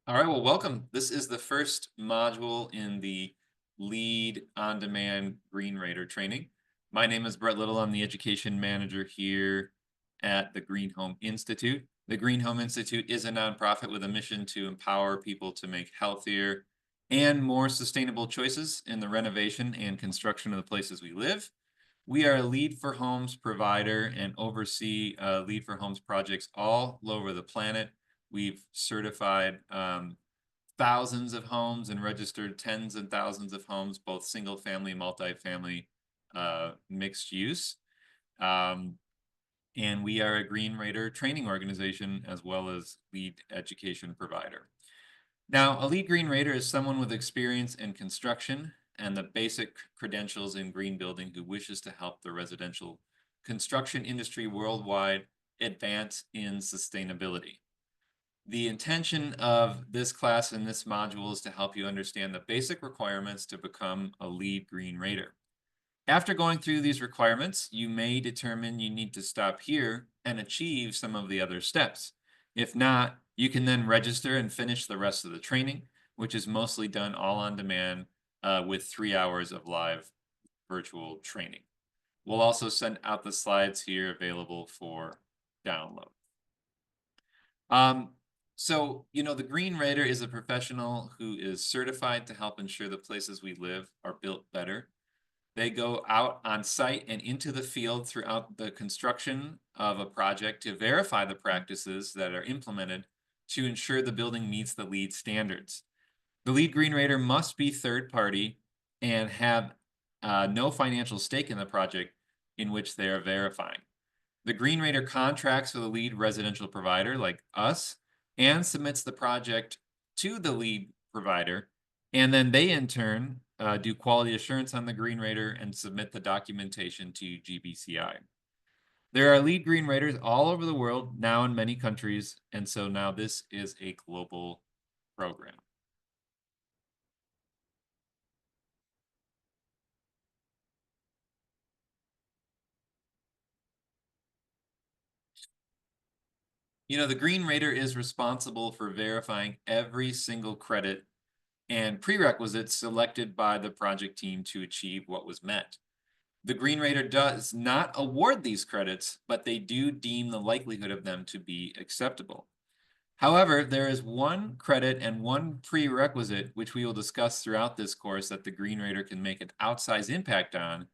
All right, well, welcome. This is the first module in the LEED on-demand Green Rater training. My name is Brett Little. I'm the education manager here at the Green Home Institute. The Green Home Institute is a nonprofit with a mission to empower people to make healthier and more sustainable choices in the renovation and construction of the places we live. We are a LEED for Homes provider and oversee LEED for Homes projects all over the planet. We've certified thousands of homes and registered tens and thousands of homes, both single family, multifamily, mixed use. Um, and we are a Green Rater training organization as well as LEED education provider. Now, a LEED Green Rater is someone with experience in construction and the basic credentials in green building who wishes to help the residential construction industry worldwide advance in sustainability. The intention of this class and this module is to help you understand the basic requirements to become a LEED Green Rater. After going through these requirements, you may determine you need to stop here and achieve some of the other steps. If not, you can then register and finish the rest of the training, which is mostly done all on demand with 3 hours of live virtual training. We'll also send out the slides here available for download. The Green Rater is a professional who is certified to help ensure the places we live are built better. They go out on site and into the field throughout the construction of a project to verify the practices that are implemented to ensure the building meets the LEED standards. The LEED Green Rater must be third party and have no financial stake in the project in which they are verifying. The Green Rater contracts with a LEED residential provider like us and submits the project to the LEED provider, and then they in turn do quality assurance on the Green Rater and submit the documentation to GBCI. There are LEED Green Raters all over the world, now in many countries, and so now this is a global program. The Green Rater is responsible for verifying every single credit and prerequisites selected by the project team to achieve what was met. The Green Rater does not award these credits, but they do deem the likelihood of them to be acceptable. However, there is one credit and one prerequisite, which we will discuss throughout this course, that the Green Rater can make an outsized impact on,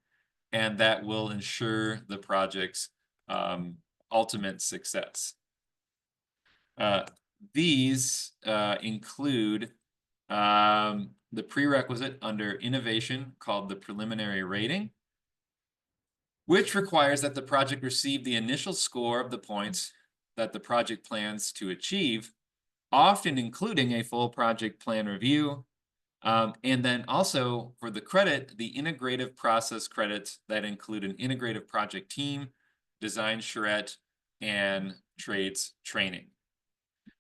and that will ensure the project's ultimate success. These include the prerequisite under innovation called the preliminary rating, which requires that the project receive the initial score of the points that the project plans to achieve, often including a full project plan review. And then also for the credit, the integrative process credits that include an integrative project team, design charrette, and trades training.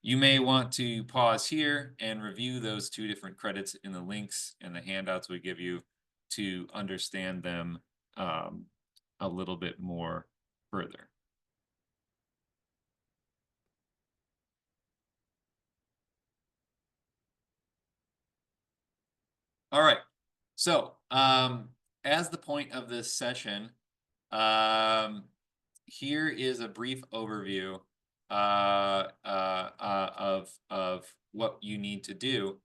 You may want to pause here and review those two different credits in the links and the handouts we give you to understand them a little bit more further. All right. So, as the point of this session, here is a brief overview of what you need to do.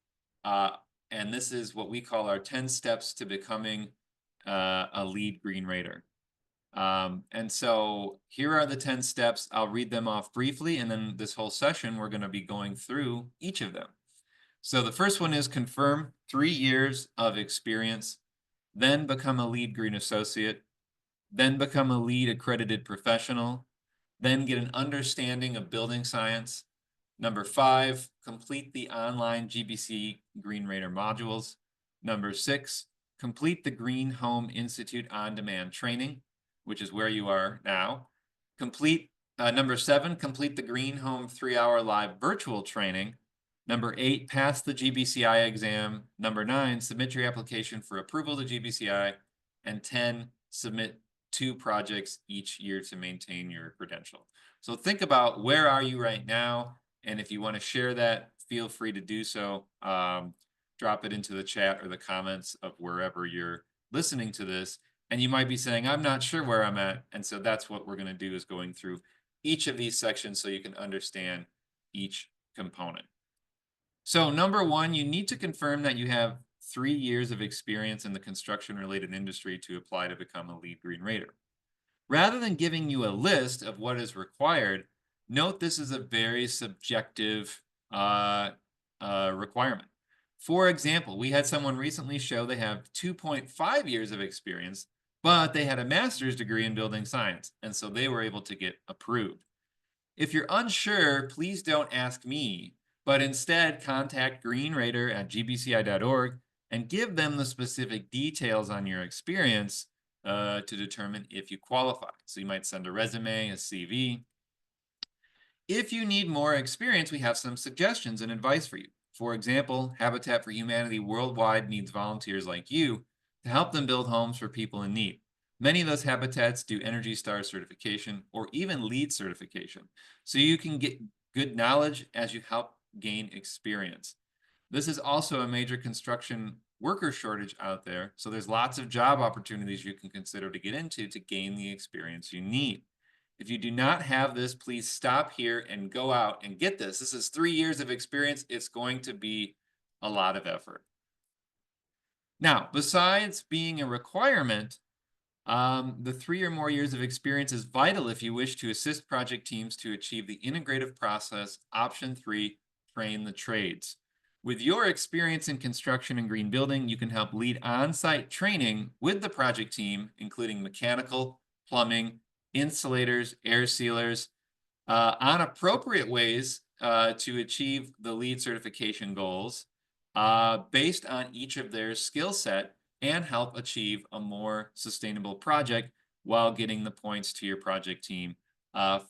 And this is what we call our 10 steps to becoming a LEED Green Rater. And so here are the 10 steps. I'll read them off briefly, and then this whole session, we're going to be going through each of them. So the first one is confirm 3 years of experience, then become a LEED Green Associate, then become a LEED accredited professional, then get an understanding of building science. Number 5, complete the online GBC Green Rater modules. Number 6, complete the Green Home Institute on-demand training, which is where you are now. Number 7, complete the Green Home 3-hour live virtual training. Number 8, pass the GBCI exam. Number 9, submit your application for approval to GBCI. And 10, submit 2 projects each year to maintain your credential. So think about where are you right now, and if you want to share that feel free to do so. Drop it into the chat or the comments of wherever you're listening to this. And you might be saying, I'm not sure where I'm at. And so that's what we're going to do, is going through each of these sections so you can understand each component. So number one, you need to confirm that you have 3 years of experience in the construction-related industry to apply to become a LEED Green Rater. Rather than giving you a list of what is required, note this is a very subjective requirement. For example, we had someone recently show they have 2.5 years of experience, but they had a master's degree in building science, and so they were able to get approved. If you're unsure, please don't ask me, but instead contact greenrater@gbci.org and give them the specific details on your experience to determine if you qualify. So you might send a resume, a CV. If you need more experience, we have some suggestions and advice for you. For example, Habitat for Humanity Worldwide needs volunteers like you to help them build homes for people in need. Many of those habitats do Energy Star certification or even LEED certification, so you can get good knowledge as you help gain experience. This is also a major construction worker shortage out there, so there's lots of job opportunities you can consider to get into to gain the experience you need. If you do not have this, please stop here and go out and get this. This is 3 years of experience. It's going to be a lot of effort. Now, besides being a requirement, the 3 or more years of experience is vital if you wish to assist project teams to achieve the integrative process. Option 3, train the trades. With your experience in construction and green building, you can help lead on-site training with the project team, including mechanical, plumbing, insulators, air sealers, on appropriate ways to achieve the LEED certification goals based on each of their skill set, and help achieve a more sustainable project while getting the points to your project team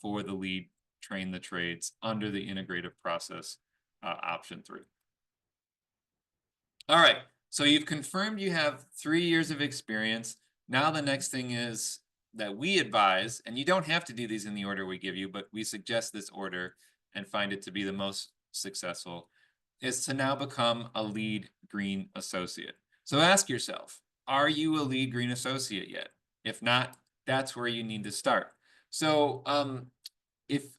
for the LEED train the trades under the integrative process option 3. All right, so you've confirmed you have 3 years of experience. Now the next thing is that we advise, and you don't have to do these in the order we give you, but we suggest this order and find it to be the most successful, is to now become a LEED Green Associate. So ask yourself, are you a LEED Green Associate yet? If not, that's where you need to start. So if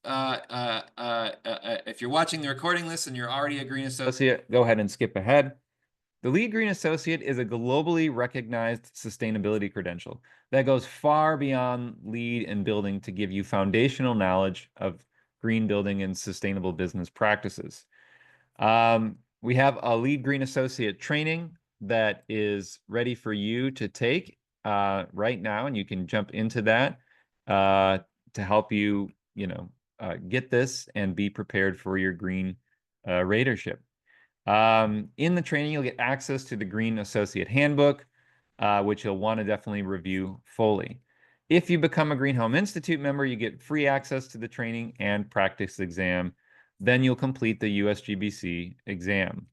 you're watching the recording list and you're already a Green Associate, go ahead and skip ahead. The LEED Green Associate is a globally recognized sustainability credential that goes far beyond LEED and building to give you foundational knowledge of green building and sustainable business practices. We have a LEED Green Associate training that is ready for you to take right now, and you can jump into that to help you, get this and be prepared for your green ratership. In the training, you'll get access to the Green Associate Handbook, which you'll want to definitely review fully. If you become a Green Home Institute member, you get free access to the training and practice exam. Then you'll complete the USGBC exam.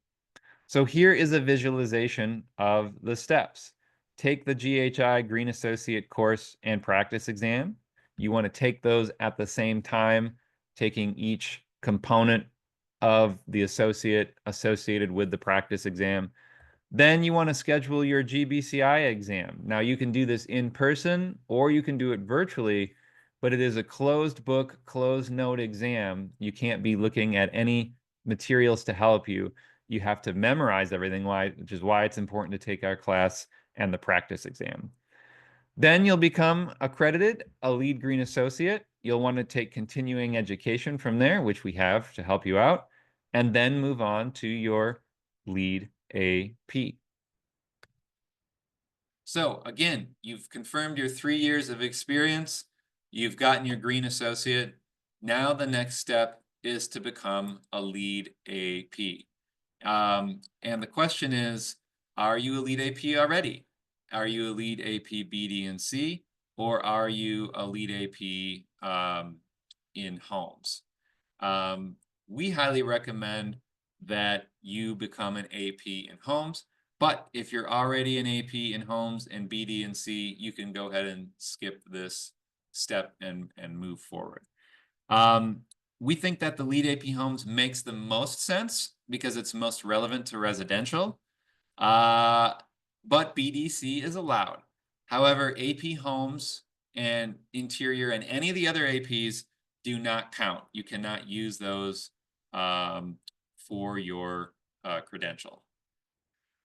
So here is a visualization of the steps. Take the GHI Green Associate course and practice exam. You want to take those at the same time, taking each component of the associated with the practice exam. Then you want to schedule your GBCI exam. Now you can do this in person or you can do it virtually, but it is a closed book, closed note exam. You can't be looking at any materials to help you. You have to memorize everything, which is why it's important to take our class and the practice exam. Then you'll become accredited, a LEED Green Associate. You'll want to take continuing education from there, which we have to help you out, and then move on to your LEED AP. So again, you've confirmed your 3 years of experience. You've gotten your Green Associate. Now the next step is to become a LEED AP. And the question is, are you a LEED AP already? Are you a LEED AP B, D, and C? Or are you a LEED AP in homes? We highly recommend that you become an AP in homes. But if you're already an AP in homes and B, D, and C, you can go ahead and skip this step and move forward. We think that the LEED AP Homes makes the most sense because it's most relevant to residential. Uh, but BDC is allowed. However, AP Homes and Interior and any of the other APs do not count. You cannot use those for your credential.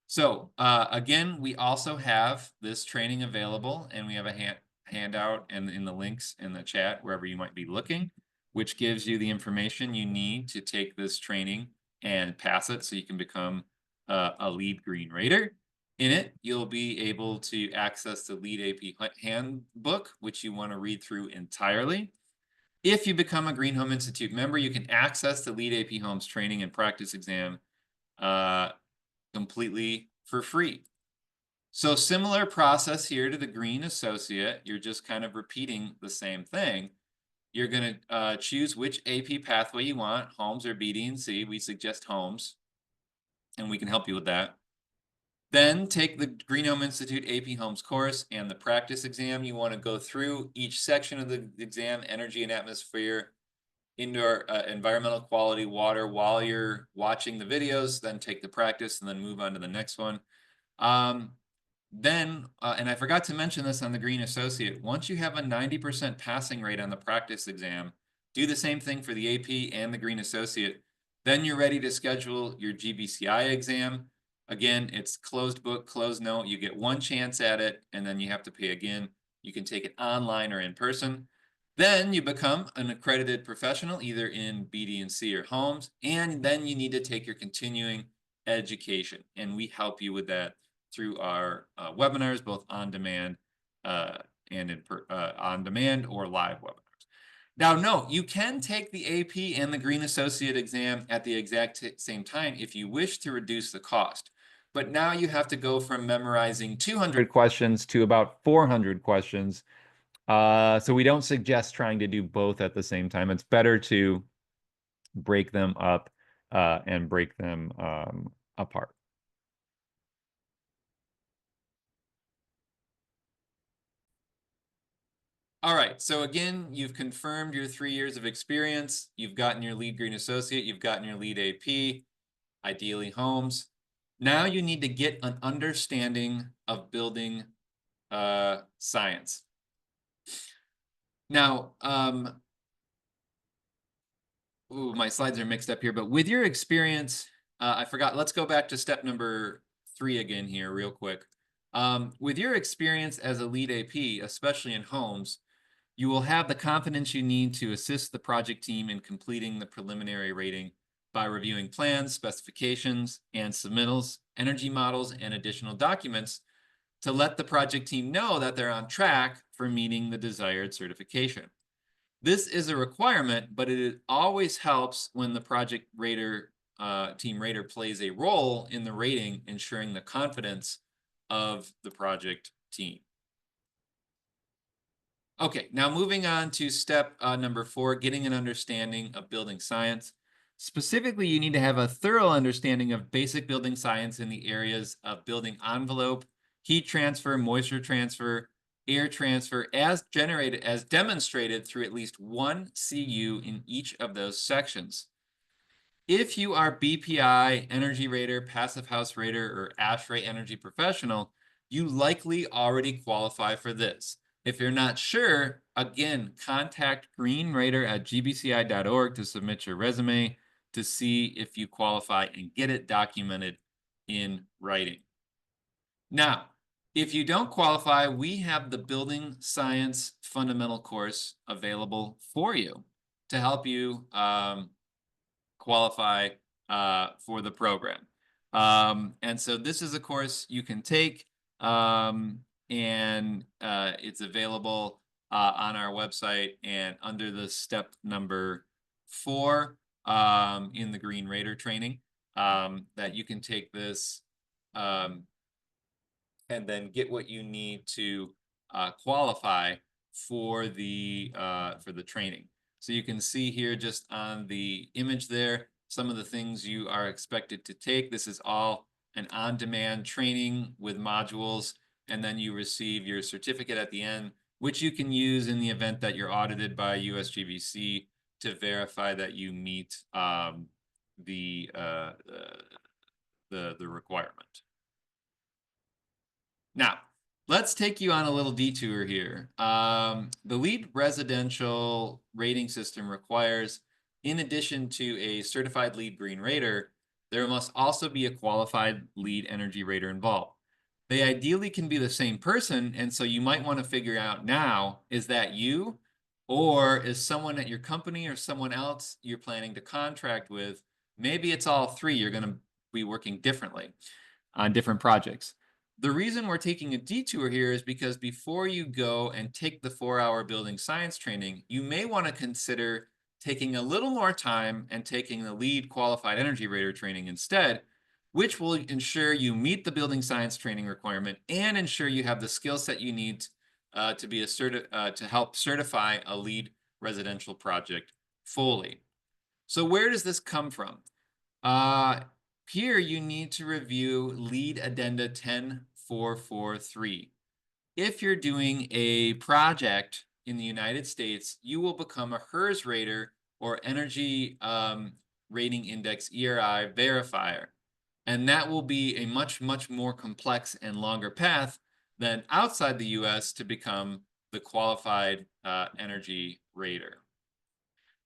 So again, we also have this training available, and we have a handout and in the links in the chat wherever you might be looking, which gives you the information you need to take this training and pass it so you can become a LEED Green Rater. In it, you'll be able to access the LEED AP handbook, which you want to read through entirely. If you become a Green Home Institute member, you can access the LEED AP Homes training and practice exam completely for free. So similar process here to the Green Associate. You're just kind of repeating the same thing. You're going to choose which AP pathway you want, Homes or BD and C. We suggest Homes, and we can help you with that. Then take the Green Home Institute AP Homes course and the practice exam. You want to go through each section of the exam, energy and atmosphere, indoor environmental quality, water, while you're watching the videos, then take the practice and then move on to the next one. Then, and I forgot to mention this on the Green Associate, once you have a 90% passing rate on the practice exam, do the same thing for the AP and the Green Associate. Then you're ready to schedule your GBCI exam. Again, it's closed book, closed note. You get one chance at it, and then you have to pay again. You can take it online or in person. Then you become an accredited professional, either in BD and C or Homes, and then you need to take your continuing education, and we help you with that through our webinars, both on demand and on demand or live webinars. Now, note, you can take the AP and the Green Associate exam at the exact same time if you wish to reduce the cost. But now you have to go from memorizing 200 questions to about 400 questions. So we don't suggest trying to do both at the same time. It's better to break them up and break them apart. All right, so again, you've confirmed your 3 years of experience. You've gotten your LEED Green Associate. You've gotten your LEED AP, ideally Homes. Now you need to get an understanding of building science. Now, my slides are mixed up here, but with your experience, I forgot, let's go back to step number 3 again here real quick. With your experience as a LEED AP, especially in Homes, you will have the confidence you need to assist the project team in completing the preliminary rating by reviewing plans, specifications, and submittals, energy models, and additional documents to let the project team know that they're on track for meeting the desired certification. This is a requirement, but it always helps when the project rater, team rater plays a role in the rating, ensuring the confidence of the project team. Okay, now moving on to step number 4, getting an understanding of building science. Specifically, you need to have a thorough understanding of basic building science in the areas of building envelope, heat transfer, moisture transfer, air transfer, as demonstrated through at least one CU in each of those sections. If you are BPI, Energy Rater, Passive House Rater, or ASHRAE Energy Professional, you likely already qualify for this. If you're not sure, again, contact greenrater@gbci.org to submit your resume to see if you qualify and get it documented in writing. Now, if you don't qualify, we have the Building Science Fundamental course available for you to help you qualify for the program. And so this is a course you can take, and it's available on our website and under the step number 4 in the Green Rater training, that you can take this and then get what you need to qualify for the training. So you can see here just on the image there, some of the things you are expected to take. This is all an on-demand training with modules, and then you receive your certificate at the end, which you can use in the event that you're audited by USGBC to verify that you meet the requirement. Now, let's take you on a little detour here. The LEED residential rating system requires, in addition to a certified LEED green rater, there must also be a qualified LEED energy rater involved. They ideally can be the same person, and so you might want to figure out now, is that you, or is someone at your company or someone else you're planning to contract with? Maybe it's all three. You're going to be working differently on different projects. The reason we're taking a detour here is because before you go and take the 4-hour building science training, you may want to consider taking a little more time and taking the LEED qualified energy rater training instead, which will ensure you meet the building science training requirement and ensure you have the skill set you need to be to help certify a LEED residential project fully. So where does this come from? Here you need to review LEED Addenda 10443. If you're doing a project in the United States, you will become a HERS rater or Energy Rating Index ERI verifier. And that will be a much, much more complex and longer path than outside the US to become the qualified energy rater.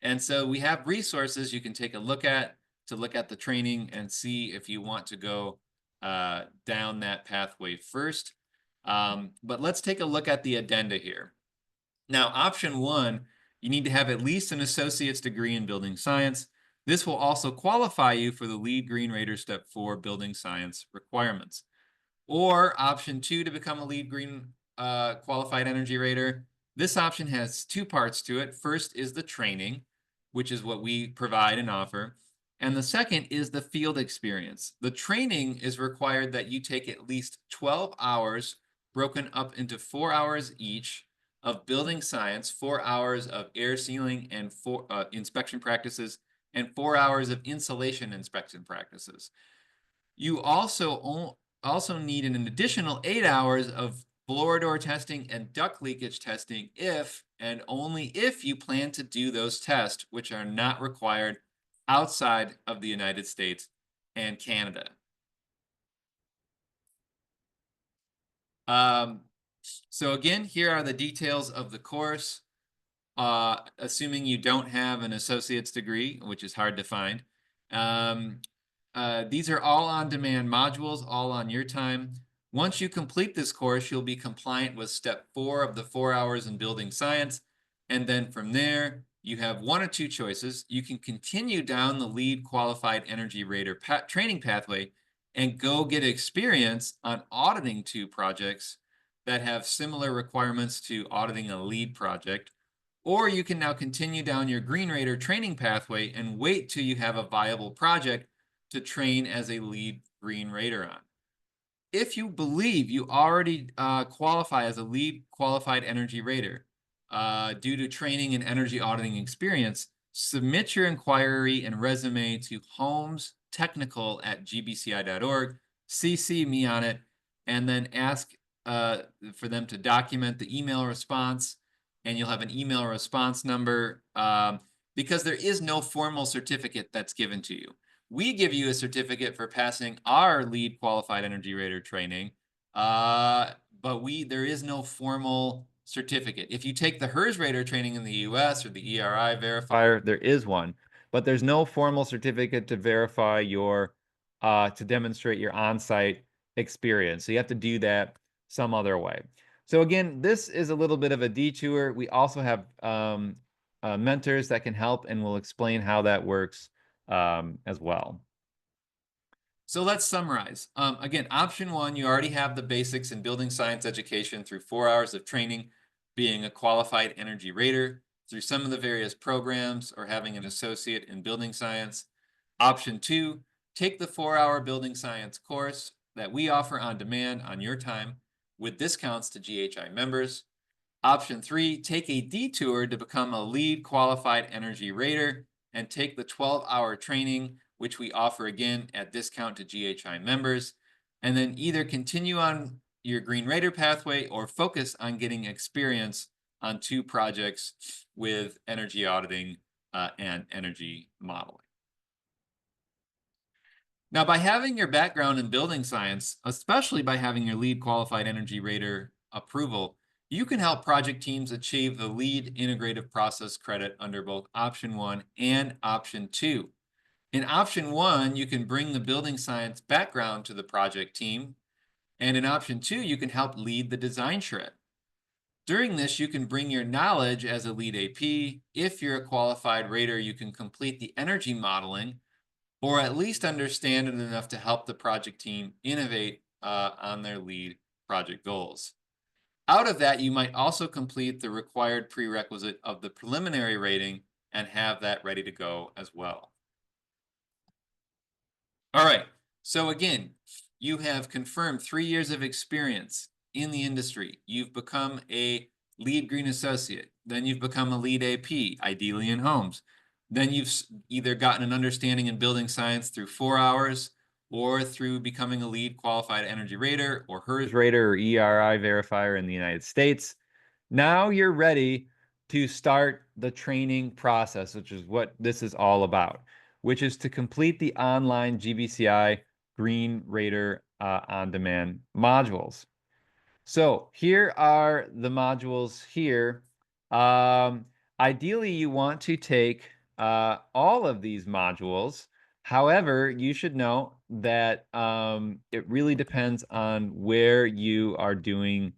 And so we have resources you can take a look at to look at the training and see if you want to go down that pathway first. But let's take a look at the addenda here. Now, option one, you need to have at least an associate's degree in building science. This will also qualify you for the LEED Green Rater Step 4 building science requirements. Or option two, to become a LEED Green qualified energy rater. This option has two parts to it. First is the training, which is what we provide and offer. And the second is the field experience. The training is required that you take at least 12 hours broken up into 4 hours each of building science, 4 hours of air sealing and inspection practices, and 4 hours of insulation inspection practices. You also need an additional 8 hours of blower door testing and duct leakage testing if and only if you plan to do those tests, which are not required outside of the United States and Canada. So again, here are the details of the course. Assuming you don't have an associate's degree, which is hard to find. These are all on-demand modules, all on your time. Once you complete this course, you'll be compliant with step 4 of the 4 hours in building science. And then from there, you have one of two choices. You can continue down the LEED qualified energy rater training pathway and go get experience on auditing 2 projects that have similar requirements to auditing a LEED project. Or you can now continue down your Green Rater training pathway and wait till you have a viable project to train as a LEED Green Rater on. If you believe you already qualify as a LEED qualified energy rater due to training and energy auditing experience, submit your inquiry and resume to homestechnical@gbci.org, CC me on it, and then ask for them to document the email response, and you'll have an email response number because there is no formal certificate that's given to you. We give you a certificate for passing our LEED qualified energy rater training, but there is no formal certificate. If you take the HERS rater training in the US or the ERI verifier, there is one, but there's no formal certificate to verify your, to demonstrate your on-site experience. So you have to do that some other way. So again, this is a little bit of a detour. We also have mentors that can help, and we'll explain how that works as well. So let's summarize. Again, option one, you already have the basics in building science education through 4 hours of training, being a qualified energy rater, through some of the various programs, or having an associate in building science. Option two, take the 4-hour building science course that we offer on demand on your time with discounts to GHI members. Option three, take a detour to become a LEED qualified energy rater and take the 12-hour training, which we offer again at discount to GHI members, and then either continue on your Green Rater pathway or focus on getting experience on 2 projects with energy auditing and energy modeling. Now, by having your background in building science, especially by having your LEED qualified energy rater approval, you can help project teams achieve the LEED integrative process credit under both option 1 and option 2. In option 1, you can bring the building science background to the project team, and in option 2, you can help lead the design shred. During this, you can bring your knowledge as a LEED AP. If you're a qualified rater, you can complete the energy modeling or at least understand it enough to help the project team innovate on their LEED project goals. Out of that, you might also complete the required prerequisite of the preliminary rating and have that ready to go as well. All right, so again, you have confirmed 3 years of experience in the industry. You've become a LEED Green Associate. Then you've become a LEED AP, ideally in homes. Then you've either gotten an understanding in building science through 4 hours or through becoming a LEED qualified energy rater or HERS rater or ERI verifier in the United States. Now you're ready to start the training process, which is what this is all about, which is to complete the online GBCI Green Rater on-demand modules. So here are the modules here. Ideally, you want to take all of these modules. However, you should know that it really depends on where you are doing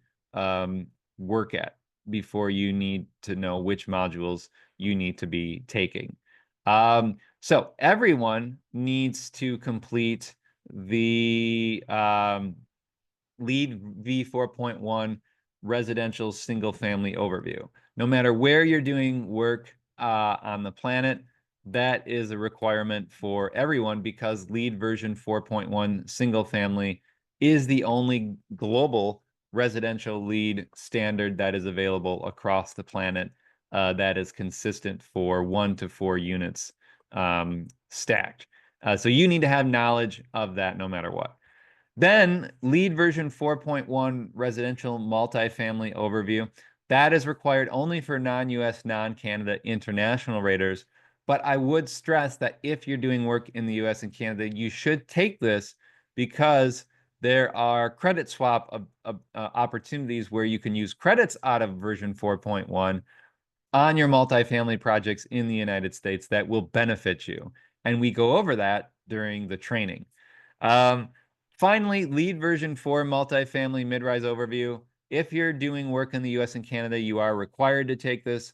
work at before you need to know which modules you need to be taking. So everyone needs to complete the LEED v4.1 residential single family overview. No matter where you're doing work on the planet, that is a requirement for everyone because LEED version 4.1 single family is the only global residential LEED standard that is available across the planet that is consistent for 1 to 4 units stacked. So you need to have knowledge of that no matter what. Then LEED version 4.1 residential multifamily overview. That is required only for non-US, non-Canada international raters. But I would stress that if you're doing work in the US and Canada, you should take this because there are credit swap opportunities where you can use credits out of version 4.1 on your multifamily projects in the United States that will benefit you. And we go over that during the training. Finally, LEED version 4 multifamily mid-rise overview. If you're doing work in the US and Canada, you are required to take this.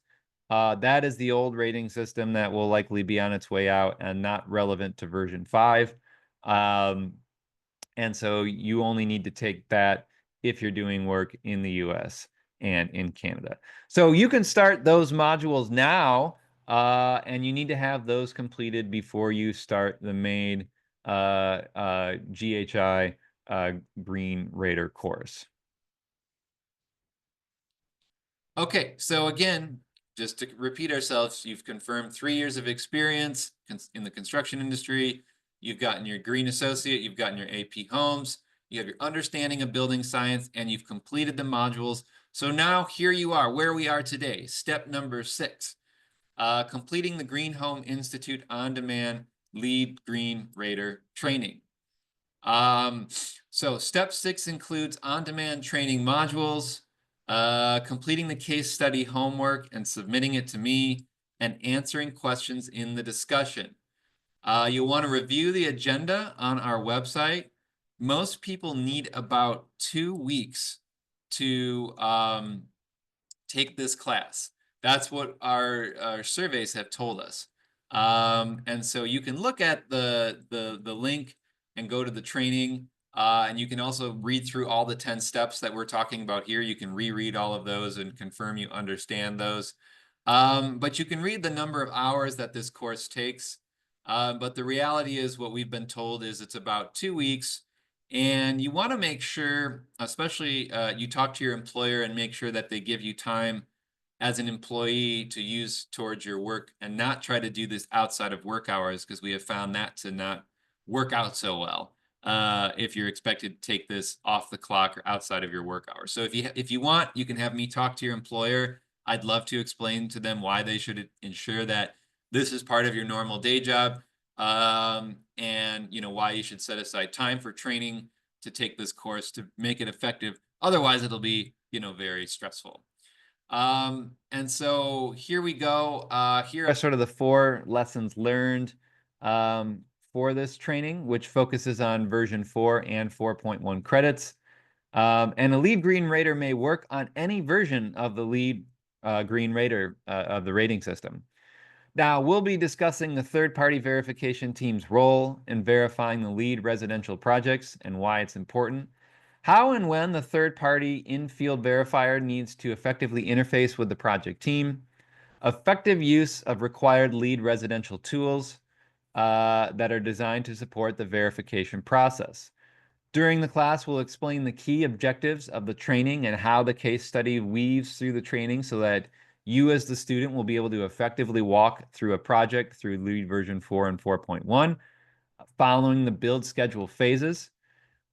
That is the old rating system that will likely be on its way out and not relevant to version 5. And so you only need to take that if you're doing work in the US and in Canada. So you can start those modules now, and you need to have those completed before you start the main GHI Green Rater course. Okay, so again, just to repeat ourselves, you've confirmed 3 years of experience in the construction industry. You've gotten your Green Associate, you've gotten your AP Homes, you have your understanding of building science, and you've completed the modules. So now here you are, where we are today. Step number 6, completing the Green Home Institute on-demand LEED Green Rater training. So step 6 includes on-demand training modules, completing the case study homework and submitting it to me, and answering questions in the discussion. You'll want to review the agenda on our website. Most people need about 2 weeks to take this class. That's what our surveys have told us. And so you can look at the link and go to the training. And you can also read through all the 10 steps that we're talking about here. You can reread all of those and confirm you understand those. But you can read the number of hours that this course takes. But the reality is what we've been told is it's about 2 weeks. And you want to make sure, especially you talk to your employer and make sure that they give you time as an employee to use towards your work and not try to do this outside of work hours, because we have found that to not work out so well if you're expected to take this off the clock or outside of your work hours. So if you want, you can have me talk to your employer. I'd love to explain to them why they should ensure that This is part of your normal day job, and why you should set aside time for training to take this course to make it effective. Otherwise, it'll be very stressful. And so here we go. Here are sort of the 4 lessons learned for this training, which focuses on version 4 and 4.1 credits. And a LEED Green Rater may work on any version of the LEED Green Rater of the rating system. Now, we'll be discussing the third-party verification team's role in verifying the LEED residential projects and why it's important, how and when the third-party in-field verifier needs to effectively interface with the project team, effective use of required LEED residential tools that are designed to support the verification process. During the class, we'll explain the key objectives of the training and how the case study weaves through the training so that you as the student will be able to effectively walk through a project through LEED version 4 and 4.1, following the build schedule phases.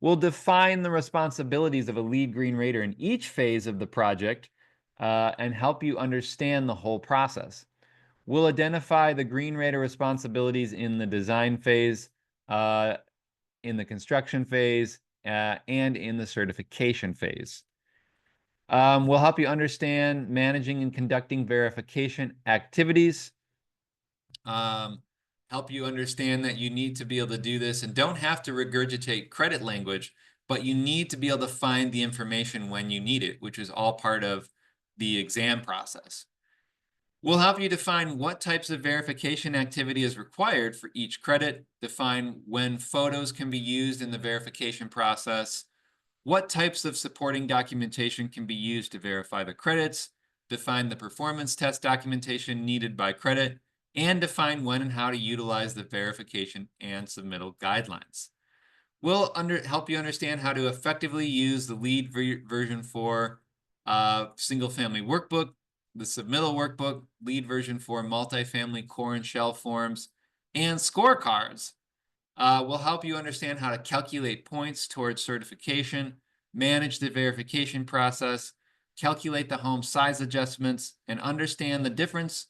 We'll define the responsibilities of a LEED Green Rater in each phase of the project and help you understand the whole process. We'll identify the Green Rater responsibilities in the design phase, in the construction phase, and in the certification phase. We'll help you understand managing and conducting verification activities. Help you understand that you need to be able to do this and don't have to regurgitate credit language, but you need to be able to find the information when you need it, which is all part of the exam process. We'll help you define what types of verification activity is required for each credit, define when photos can be used in the verification process, what types of supporting documentation can be used to verify the credits, define the performance test documentation needed by credit, and define when and how to utilize the verification and submittal guidelines. We'll help you understand how to effectively use the LEED version 4 single-family workbook, the submittal workbook, LEED version 4 multifamily core and shell forms, and scorecards. We'll help you understand how to calculate points towards certification, manage the verification process, calculate the home size adjustments, and understand the difference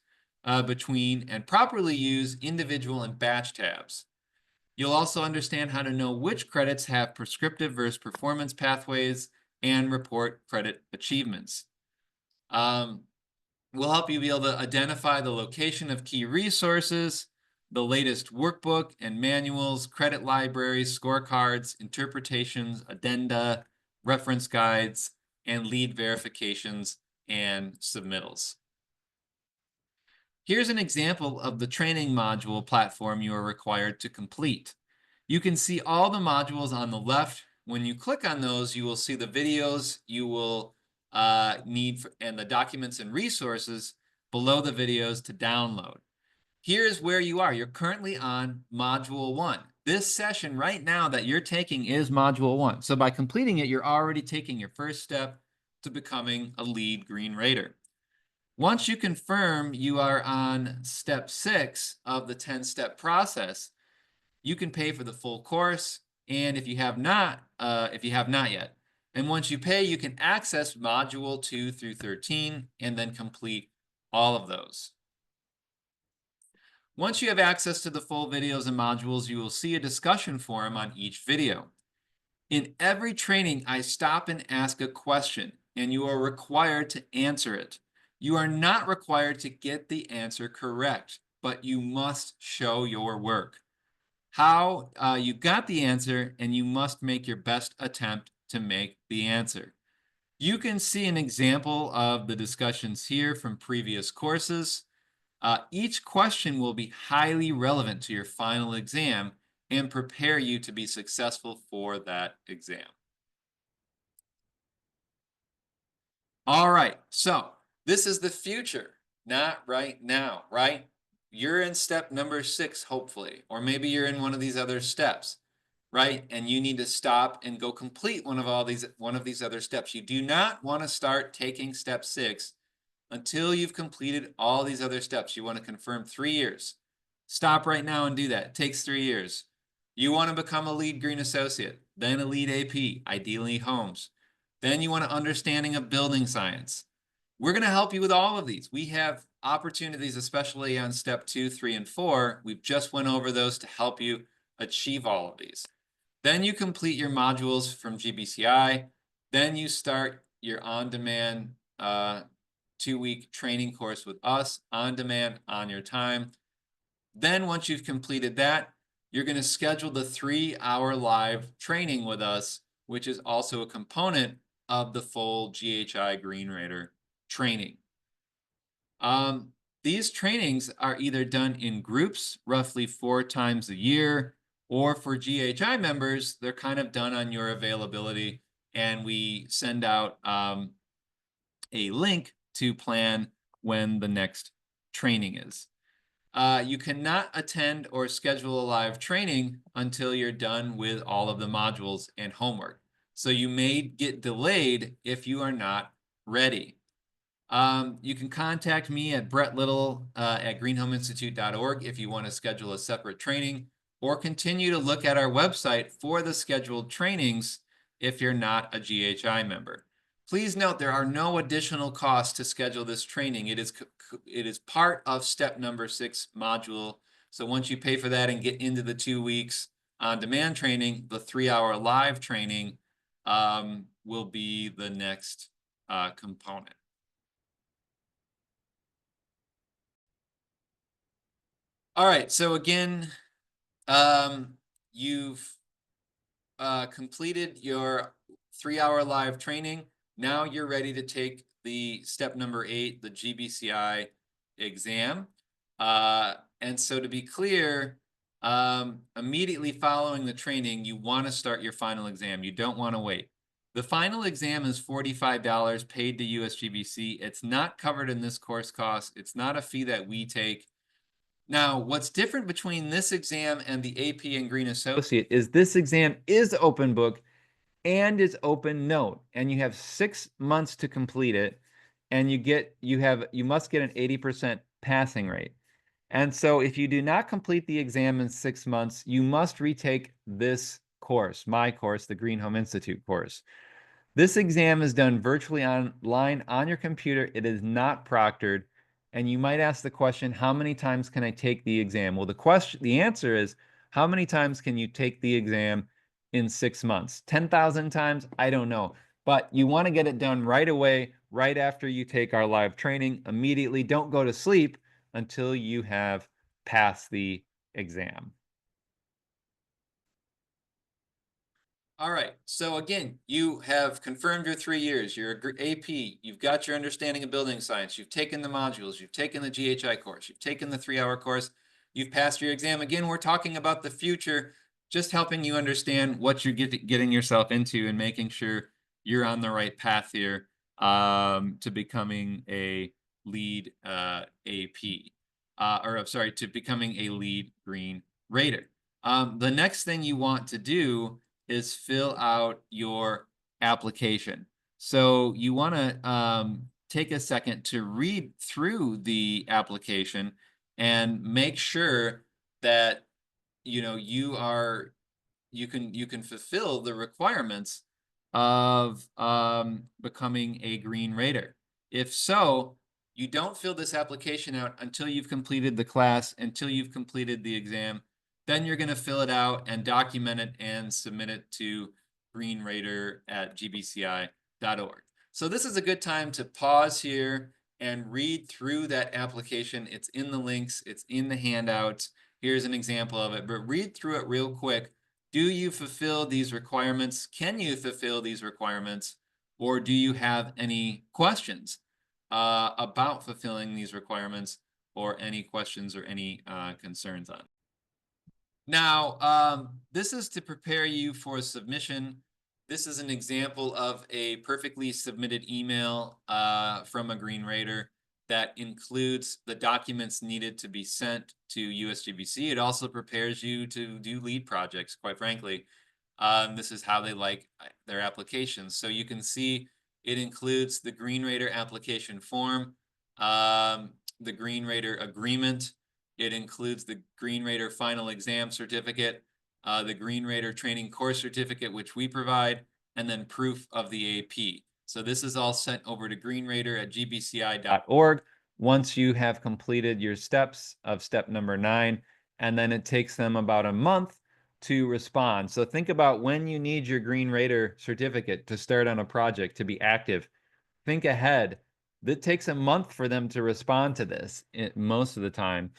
between and properly use individual and batch tabs. You'll also understand how to know which credits have prescriptive versus performance pathways and report credit achievements. We'll help you be able to identify the location of key resources, the latest workbook and manuals, credit libraries, scorecards, interpretations, addenda, reference guides, and LEED verifications and submittals. Here's an example of the training module platform you are required to complete. You can see all the modules on the left. When you click on those, you will see the videos you will need and the documents and resources below the videos to download. Here's where you are. You're currently on Module 1. This session right now that you're taking is Module 1. So by completing it, you're already taking your first step to becoming a LEED Green Rater. Once you confirm you are on step 6 of the 10-step process, you can pay for the full course. And if you have not yet, and once you pay, you can access Module 2 through 13 and then complete all of those. Once you have access to the full videos and modules, you will see a discussion forum on each video. In every training, I stop and ask a question, and you are required to answer it. You are not required to get the answer correct, but you must show your work. How you got the answer, and you must make your best attempt to make the answer. You can see an example of the discussions here from previous courses. Each question will be highly relevant to your final exam and prepare you to be successful for that exam. All right, so this is the future, not right now, right? You're in step number 6, hopefully, or maybe you're in one of these other steps, right? And you need to stop and go complete one of these other steps. You do not want to start taking step 6 until you've completed all these other steps. You want to confirm 3 years. Stop right now and do that. It takes 3 years. You want to become a LEED Green Associate, then a LEED AP, ideally homes. Then you want an understanding of building science. We're going to help you with all of these. We have opportunities, especially on step 2, 3, and 4. We've just went over those to help you achieve all of these. Then you complete your modules from GBCI. Then you start your on-demand 2-week training course with us, on demand, on your time. Then once you've completed that, you're going to schedule the 3-hour live training with us, which is also a component of the full GHI Green Rater training. These trainings are either done in groups, roughly 4 times a year, or for GHI members, they're kind of done on your availability, and we send out a link to plan when the next training is. You cannot attend or schedule a live training until you're done with all of the modules and homework. So you may get delayed if you are not ready. You can contact me at brettlittle at greenhomeinstitute.org if you want to schedule a separate training, or continue to look at our website for the scheduled trainings if you're not a GHI member. Please note there are no additional costs to schedule this training. It is part of step number 6 module. So once you pay for that and get into the 2 weeks on-demand training, the 3-hour live training will be the next component. All right, so again, you've completed your 3-hour live training. Now you're ready to take the step number 8, the GBCI exam. And so to be clear, immediately following the training, you want to start your final exam. You don't want to wait. The final exam is $45 paid to USGBC. It's not covered in this course cost. It's not a fee that we take. Now, what's different between this exam and the AP and Green Associate is this exam is open book and is open note, and you have 6 months to complete it, and you must get an 80% passing rate. And so if you do not complete the exam in 6 months, you must retake this course, my course, the Green Home Institute course. This exam is done virtually online on your computer. It is not proctored. And you might ask the question, how many times can I take the exam? Well, the answer is, how many times can you take the exam in 6 months? 10,000 times? I don't know. But you want to get it done right away, right after you take our live training. Immediately, don't go to sleep until you have passed the exam. All right, so again, you have confirmed your 3 years, you're AP, you've got your understanding of building science, you've taken the modules, you've taken the GHI course, you've taken the 3-hour course, you've passed your exam. Again, we're talking about the future, just helping you understand what you're getting yourself into and making sure you're on the right path here to becoming a LEED AP, to becoming a LEED Green Rater. The next thing you want to do is fill out your application. So you want to take a second to read through the application and make sure that you can fulfill the requirements of becoming a Green Rater. If so, you don't fill this application out until you've completed the class, until you've completed the exam. Then you're going to fill it out and document it and submit it to greenrater@gbci.org. So this is a good time to pause here and read through that application. It's in the links, it's in the handouts. Here's an example of it, but read through it real quick. Do you fulfill these requirements? Can you fulfill these requirements? Or do you have any questions about fulfilling these requirements, or any questions or any concerns on it? Now, this is to prepare you for a submission. This is an example of a perfectly submitted email from a Green Rater that includes the documents needed to be sent to USGBC. It also prepares you to do LEED projects, quite frankly. This is how they like their applications. So you can see it includes the Green Rater application form, the Green Rater agreement. It includes the Green Rater final exam certificate, the Green Rater training course certificate, which we provide, and then proof of the AP. So this is all sent over to greenrater@gbci.org. once you have completed your steps of step number 9, and then it takes them about a month to respond. So think about when you need your Green Raider certificate to start on a project, to be active. Think ahead. It takes a month for them to respond to this most of the time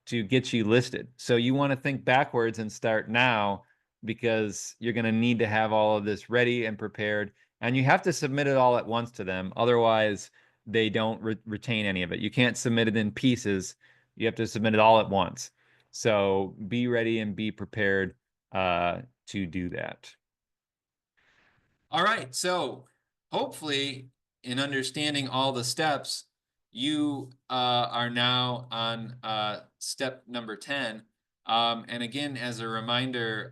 to get you listed. So you want to think backwards and start now because you're going to need to have all of this ready and prepared. And you have to submit it all at once to them. Otherwise, they don't retain any of it. You can't submit it in pieces. You have to submit it all at once. So be ready and be prepared to do that. All right, so hopefully, in understanding all the steps, you are now on step number 10. And again, as a reminder,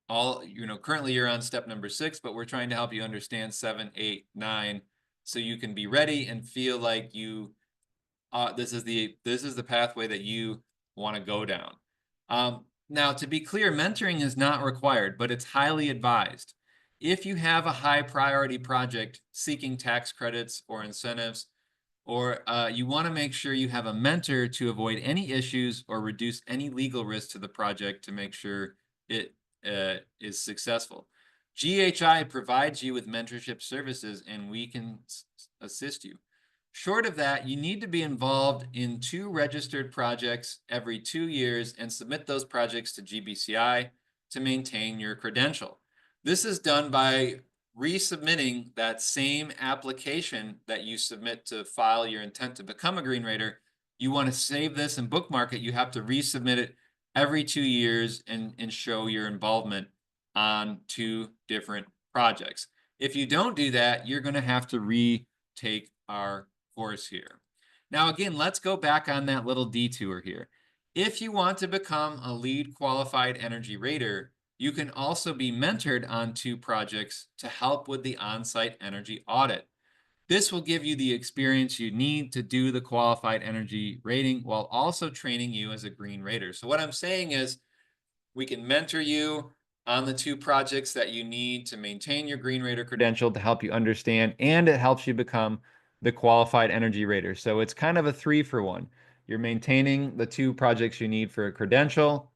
currently you're on step number 6, but we're trying to help you understand 7, 8, 9, so you can be ready and feel like this is the pathway that you want to go down. Now, to be clear, mentoring is not required, but it's highly advised. If you have a high priority project seeking tax credits or incentives, or you want to make sure you have a mentor to avoid any issues or reduce any legal risk to the project to make sure it is successful. GHI provides you with mentorship services, and we can assist you. Short of that, you need to be involved in 2 registered projects every 2 years and submit those projects to GBCI to maintain your credential. This is done by resubmitting that same application that you submit to file your intent to become a Green Raider. You want to save this and bookmark it. You have to resubmit it every 2 years and show your involvement on 2 different projects. If you don't do that, you're going to have to retake our course here. Now, again, let's go back on that little detour here. If you want to become a LEED qualified energy rater, you can also be mentored on 2 projects to help with the on-site energy audit. This will give you the experience you need to do the qualified energy rating while also training you as a green rater. So what I'm saying is we can mentor you on the 2 projects that you need to maintain your Green Rater credential to help you understand, and it helps you become the qualified energy rater. So it's kind of a 3-for-1. You're maintaining the 2 projects you need for a credential,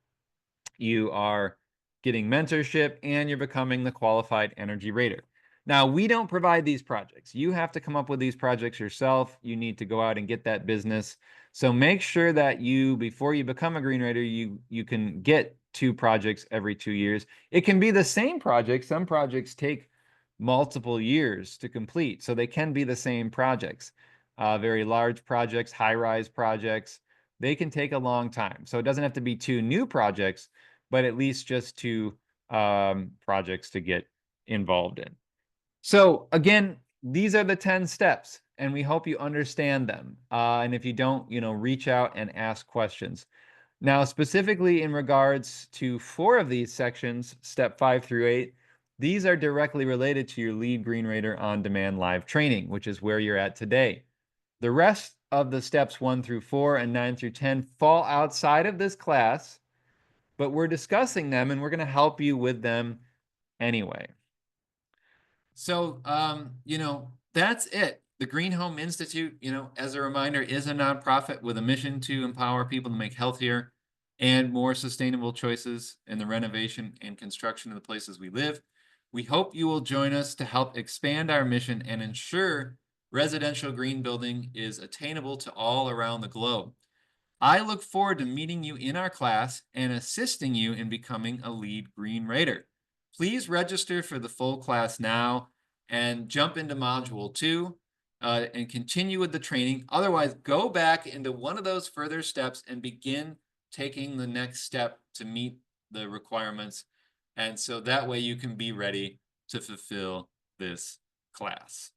you are getting mentorship, and you're becoming the qualified energy rater. Now, we don't provide these projects. You have to come up with these projects yourself. You need to go out and get that business. So make sure that before you become a green rater, you can get 2 projects every 2 years. It can be the same project. Some projects take multiple years to complete, so they can be the same projects. Very large projects, high-rise projects, they can take a long time. So it doesn't have to be 2 new projects, but at least just 2 projects to get involved in. So again, these are the 10 steps, and we hope you understand them. And if you don't, reach out and ask questions. Now, specifically in regards to 4 of these sections, step 5 through 8, these are directly related to your LEED Green Rater on-demand live training, which is where you're at today. The rest of the steps 1 through 4 and 9 through 10 fall outside of this class, but we're discussing them and we're going to help you with them anyway. So, that's it. The Green Home Institute, as a reminder, is a nonprofit with a mission to empower people to make healthier and more sustainable choices in the renovation and construction of the places we live. We hope you will join us to help expand our mission and ensure residential green building is attainable to all around the globe. I look forward to meeting you in our class and assisting you in becoming a LEED Green Rater. Please register for the full class now and jump into Module 2 and continue with the training. Otherwise, go back into one of those further steps and begin taking the next step to meet the requirements. And so that way you can be ready to fulfill this class.